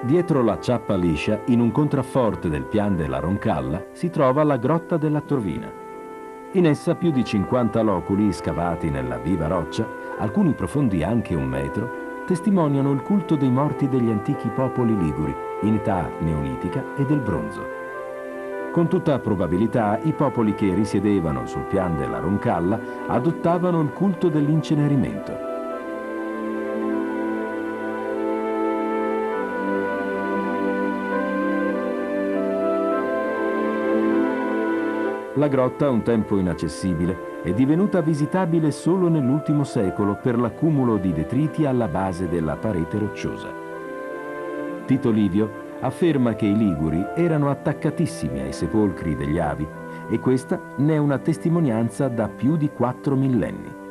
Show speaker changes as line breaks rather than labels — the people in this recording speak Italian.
Dietro la Ciappa Liscia, in un contrafforte del Pian della Roncalla, si trova la Grotta della Torvina. In essa più di 50 loculi scavati nella viva roccia, alcuni profondi anche 1 metro, testimoniano il culto dei morti degli antichi popoli liguri, in età neolitica e del bronzo. Con tutta probabilità i popoli che risiedevano sul Pian della Roncalla adottavano il culto dell'incenerimento. La grotta, un tempo inaccessibile, è divenuta visitabile solo nell'ultimo secolo per l'accumulo di detriti alla base della parete rocciosa. Tito Livio afferma che i Liguri erano attaccatissimi ai sepolcri degli avi e questa ne è una testimonianza da più di 4 millenni.